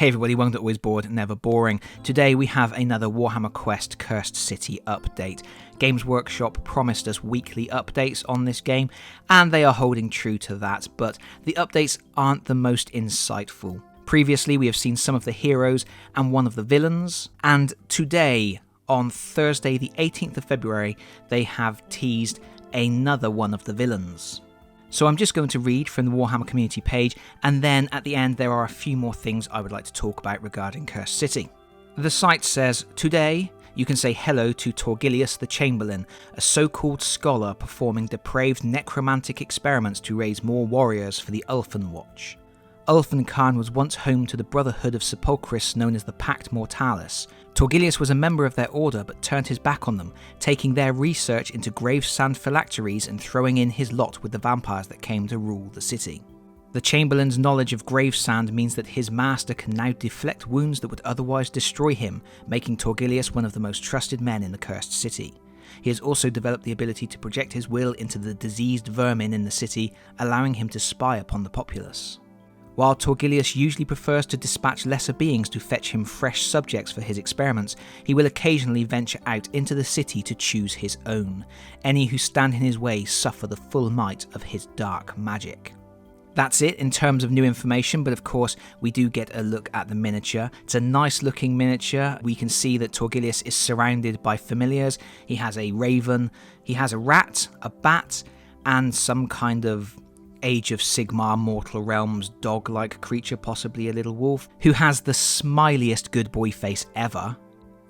Hey everybody, one that always bored, never boring. Today we have another Warhammer Quest Cursed City update. Games Workshop promised us weekly updates on this game, and they are holding true to that, but the updates aren't the most insightful. Previously we have seen some of the heroes and one of the villains, and today, on Thursday the 18th of February, they have teased another one of the villains. So I'm just going to read from the Warhammer community page, and then at the end there are a few more things I would like to talk about regarding Cursed City. The site says, today you can say hello to Torgillius the Chamberlain, a so-called scholar performing depraved necromantic experiments to raise more warriors for the Ulfan Watch. Ulfan Khan was once home to the Brotherhood of Sepulchrists known as the Pact Mortalis. Torgilius was a member of their order but turned his back on them, taking their research into gravesand phylacteries and throwing in his lot with the vampires that came to rule the city. The Chamberlain's knowledge of gravesand means that his master can now deflect wounds that would otherwise destroy him, making Torgilius one of the most trusted men in the Cursed City. He has also developed the ability to project his will into the diseased vermin in the city, allowing him to spy upon the populace. While Torgilius usually prefers to dispatch lesser beings to fetch him fresh subjects for his experiments, he will occasionally venture out into the city to choose his own. Any who stand in his way suffer the full might of his dark magic. That's it in terms of new information, but of course we do get a look at the miniature. It's a nice looking miniature. We can see that Torgilius is surrounded by familiars. He has a raven, he has a rat, a bat, and some kind of Age of Sigmar Mortal Realms dog-like creature, possibly a little wolf, who has the smiliest good boy face ever.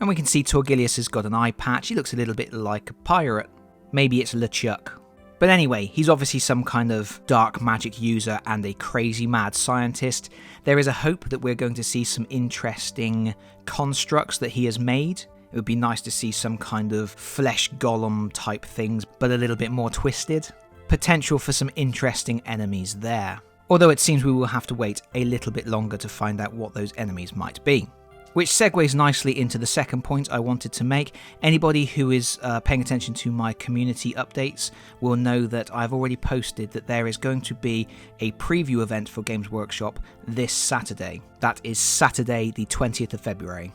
And we can see Torgilius has got an eye patch. He looks a little bit like a pirate. Maybe it's LeChuck. But anyway, he's obviously some kind of dark magic user and a crazy mad scientist. There is a hope that we're going to see some interesting constructs that he has made. It would be nice to see some kind of flesh golem type things, but a little bit more twisted. Potential for some interesting enemies there. Although it seems we will have to wait a little bit longer to find out what those enemies might be. Which segues nicely into the second point I wanted to make. Anybody who is paying attention to my community updates will know that I've already posted that there is going to be a preview event for Games Workshop this Saturday. That is Saturday the 20th of February.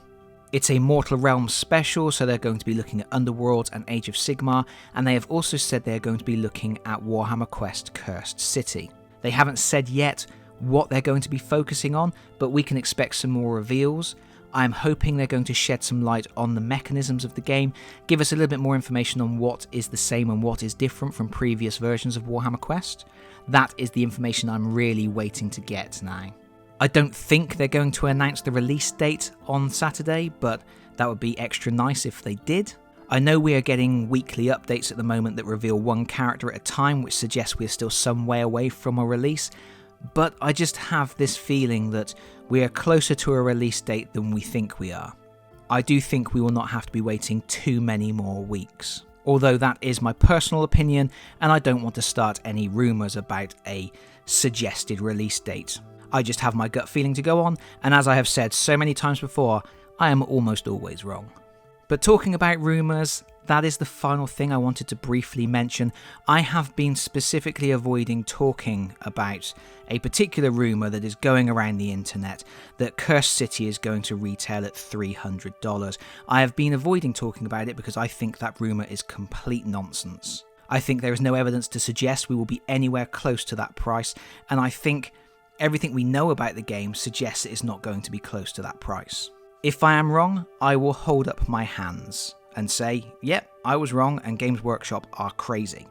It's a Mortal Realms special, so they're going to be looking at Underworld and Age of Sigmar, and they have also said they're going to be looking at Warhammer Quest Cursed City. They haven't said yet what they're going to be focusing on, but we can expect some more reveals. I'm hoping they're going to shed some light on the mechanisms of the game, give us a little bit more information on what is the same and what is different from previous versions of Warhammer Quest. That is the information I'm really waiting to get now. I don't think they're going to announce the release date on Saturday, but that would be extra nice if they did. I know we are getting weekly updates at the moment that reveal one character at a time, which suggests we're still some way away from a release, but I just have this feeling that we are closer to a release date than we think we are. I do think we will not have to be waiting too many more weeks. Although that is my personal opinion, and I don't want to start any rumours about a suggested release date. I just have my gut feeling to go on, and as I have said so many times before, I am almost always wrong. But talking about rumours, that is the final thing I wanted to briefly mention. I have been specifically avoiding talking about a particular rumour that is going around the internet, that Cursed City is going to retail at $300. I have been avoiding talking about it because I think that rumour is complete nonsense. I think there is no evidence to suggest we will be anywhere close to that price, and I think everything we know about the game suggests it is not going to be close to that price. If I am wrong, I will hold up my hands and say, yep, I was wrong and Games Workshop are crazy.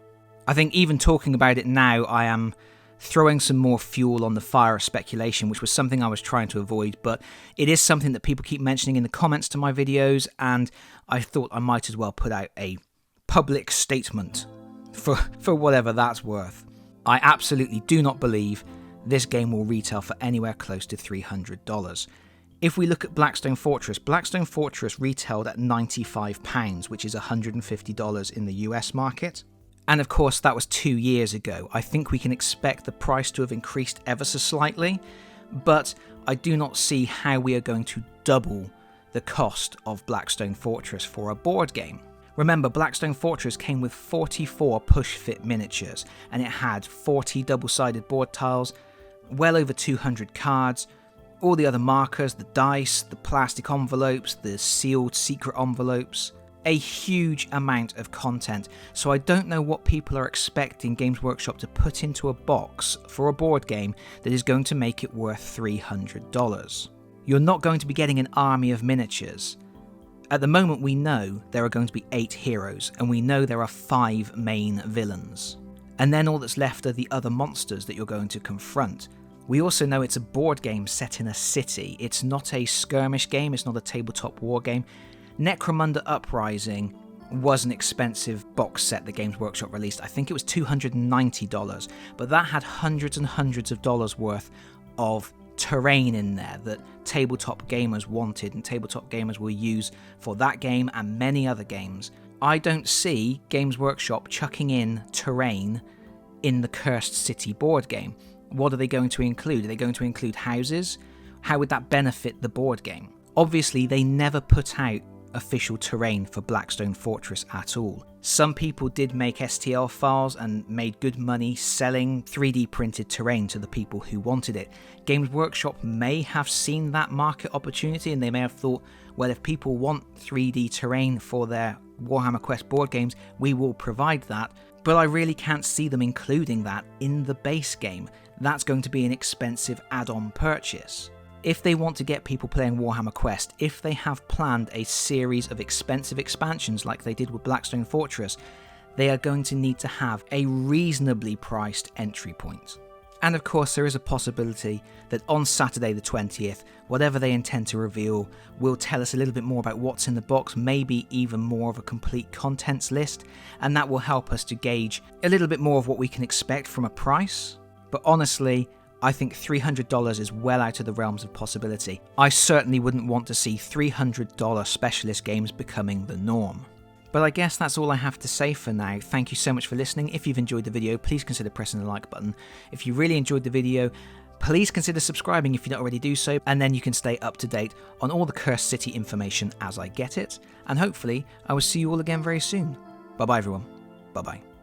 I think even talking about it now, I am throwing some more fuel on the fire of speculation, which was something I was trying to avoid, but it is something that people keep mentioning in the comments to my videos, and I thought I might as well put out a public statement for whatever that's worth. I absolutely do not believe this game will retail for anywhere close to $300. If we look at Blackstone Fortress retailed at £95, which is $150 in the US market. And of course, that was 2 years ago. I think we can expect the price to have increased ever so slightly, but I do not see how we are going to double the cost of Blackstone Fortress for a board game. Remember, Blackstone Fortress came with 44 push-fit miniatures, and it had 40 double-sided board tiles, well over 200 cards, All the other markers, the dice, the plastic envelopes, the sealed secret envelopes. A huge amount of content, so I don't know what people are expecting Games Workshop to put into a box for a board game that is going to make it worth $300. You're not going to be getting an army of miniatures. At the moment we know there are going to be 8 heroes, and we know there are 5 main villains. And then all that's left are the other monsters that you're going to confront. We also know it's a board game set in a city. It's not a skirmish game, it's not a tabletop war game. Necromunda Uprising was an expensive box set that Games Workshop released. I think it was $290, but that had hundreds and hundreds of dollars worth of terrain in there that tabletop gamers wanted and tabletop gamers will use for that game and many other games. I don't see Games Workshop chucking in terrain in the Cursed City board game. What are they going to include? Are they going to include houses? How would that benefit the board game? Obviously, they never put out official terrain for Blackstone Fortress at all. Some people did make STL files and made good money selling 3D printed terrain to the people who wanted it. Games Workshop may have seen that market opportunity and they may have thought, well, if people want 3D terrain for their Warhammer Quest board games, we will provide that. But I really can't see them including that in the base game. That's going to be an expensive add-on purchase. If they want to get people playing Warhammer Quest, if they have planned a series of expensive expansions like they did with Blackstone Fortress, they are going to need to have a reasonably priced entry point. And of course there is a possibility that on Saturday the 20th, whatever they intend to reveal will tell us a little bit more about what's in the box, maybe even more of a complete contents list, and that will help us to gauge a little bit more of what we can expect from a price. But honestly, I think $300 is well out of the realms of possibility. I certainly wouldn't want to see $300 specialist games becoming the norm. But I guess that's all I have to say for now. Thank you so much for listening. If you've enjoyed the video, please consider pressing the like button. If you really enjoyed the video, please consider subscribing if you don't already do so, and then you can stay up to date on all the Cursed City information as I get it. And hopefully, I will see you all again very soon. Bye bye everyone. Bye bye.